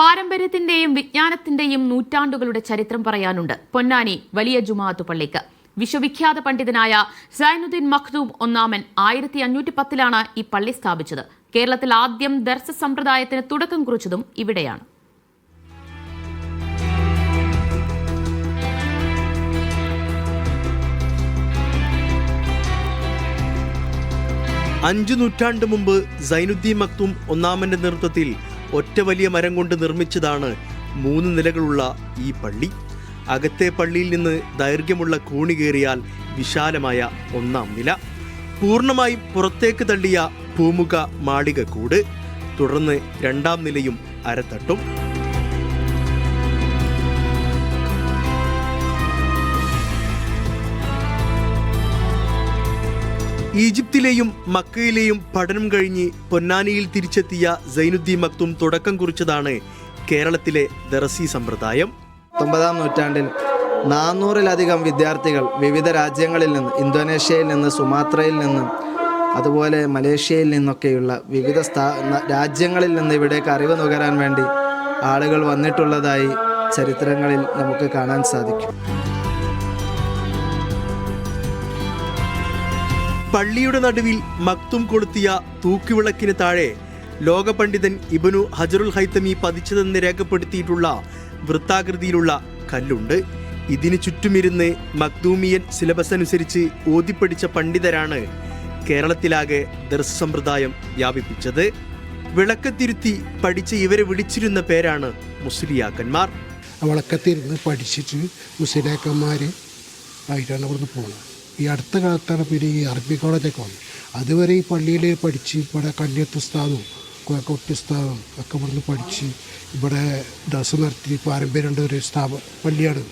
പാരമ്പര്യത്തിന്റെയും വിജ്ഞാനത്തിന്റെയും നൂറ്റാണ്ടുകളുടെ ചരിത്രം പറയാനുണ്ട് പൊന്നാനി വലിയ ജുമാഅത്ത് പള്ളിക്ക്. വിശ്വവിഖ്യാത പണ്ഡിതനായ സൈനുദ്ദീൻ മഖ്ദൂം ഒന്നാമൻ 1510 ഈ പള്ളി സ്ഥാപിച്ചത്. കേരളത്തിൽ ആദ്യം ദർസ് സമ്പ്രദായത്തിന് തുടക്കം കുറിച്ചതും ഇവിടെയാണ്. അഞ്ചു നൂറ്റാണ്ട് മുമ്പ് സൈനുദ്ദീൻ മഖ്ദൂം ഒന്നാമന്റെ നേതൃത്വത്തിൽ ഒറ്റ വലിയ മരം കൊണ്ട് നിർമ്മിച്ചതാണ് 3 നിലകളുള്ള ഈ പള്ളി. അകത്തെ പള്ളിയിൽ നിന്ന് ദൈർഘ്യമുള്ള കോണി കയറിയാൽ വിശാലമായ 1-ാം നില, പൂർണ്ണമായും പുറത്തേക്ക് തള്ളിയ പൂമുഖ മാളികക്കൂട്, തുടർന്ന് 2-ാം നിലയും അരത്തട്ടും. ഈജിപ്തിലെയും മക്കയിലെയും പഠനം കഴിഞ്ഞ് പൊന്നാനിയിൽ തിരിച്ചെത്തിയ സൈനുദ്ദീൻ മഖ്ദൂം തുടക്കം കുറിച്ചതാണ് കേരളത്തിലെ ദർസി സമ്പ്രദായം. 19-ാം നൂറ്റാണ്ടിൽ 400-ലധികം വിദ്യാർത്ഥികൾ വിവിധ രാജ്യങ്ങളിൽ നിന്ന്, ഇന്തോനേഷ്യയിൽ നിന്ന്, സുമാത്രയിൽ നിന്ന്, അതുപോലെ മലേഷ്യയിൽ നിന്നൊക്കെയുള്ള വിവിധ രാജ്യങ്ങളിൽ നിന്ന് ഇവിടേക്ക് അറിവ് നുകരാൻ വേണ്ടി ആളുകൾ വന്നിട്ടുള്ളതായി ചരിത്രങ്ങളിൽ നമുക്ക് കാണാൻ സാധിക്കും. പള്ളിയുടെ നടുവിൽ മഖ്ദൂം കൊളുത്തിയ തൂക്കുവിളക്കിന് താഴെ ലോക പണ്ഡിതൻ ഇബ്നു ഹജറുൽ ഹൈതമി പതിച്ചതെന്ന് രേഖപ്പെടുത്തിയിട്ടുള്ള വൃത്താകൃതിയിലുള്ള കല്ലുണ്ട്. ഇതിന് ചുറ്റുമിരുന്ന് മഖ്ദൂമിയൻ സിലബസ് അനുസരിച്ച് ഓതിപ്പടിച്ച പണ്ഡിതരാണ് കേരളത്തിലാകെ ദർസ് സമ്പ്രദായം വ്യാപിപ്പിച്ചത്. വിളക്കത്തിരുത്തി പഠിച്ച ഇവരെ വിളിച്ചിരുന്ന പേരാണ് മുസ്ലിയാക്കന്മാർ. വിളക്കത്തിരുന്ന് പഠിച്ചിട്ട് മുസ്ലിയാക്കന്മാർ ആയിട്ടാണ് ഇവിടുന്ന് പോകുന്നത്. ഈ അടുത്ത കാലത്താണ് പിന്നെ ഈ അറബി കോളേജൊക്കെ വന്നത്. അതുവരെ ഈ പള്ളിയിൽ പഠിച്ച് ഇവിടെ കല്യത്ത് ഉസ്താദും കോയക്കോട്ട് ഉസ്താദും ഒക്കെ ഇവിടുന്ന് പഠിച്ച് ഇവിടെ ദർസ് നടത്തി പാരമ്പര്യമുള്ള ഒരു പള്ളിയാണ്.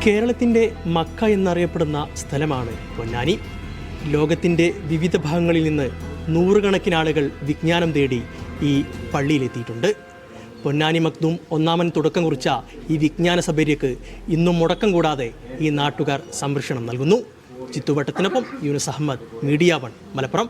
കേരളത്തിൻ്റെ മക്ക എന്നറിയപ്പെടുന്ന സ്ഥലമാണ് പൊന്നാനി. ലോകത്തിൻ്റെ വിവിധ ഭാഗങ്ങളിൽ നിന്ന് നൂറുകണക്കിന് ആളുകൾ വിജ്ഞാനം തേടി ഈ പള്ളിയിലെത്തിയിട്ടുണ്ട്. പൊന്നാനി മഖ്ദൂം ഒന്നാമൻ തുടക്കം കുറിച്ച ഈ വിജ്ഞാന സഭയ്ക്ക് ഇന്നും മുടക്കം കൂടാതെ ഈ നാട്ടുകാർ സംരക്ഷണം നൽകുന്നു. ചിത്തുവട്ടത്തിനൊപ്പം യൂനുസ് അഹമ്മദ്, മീഡിയ 1, മലപ്പുറം.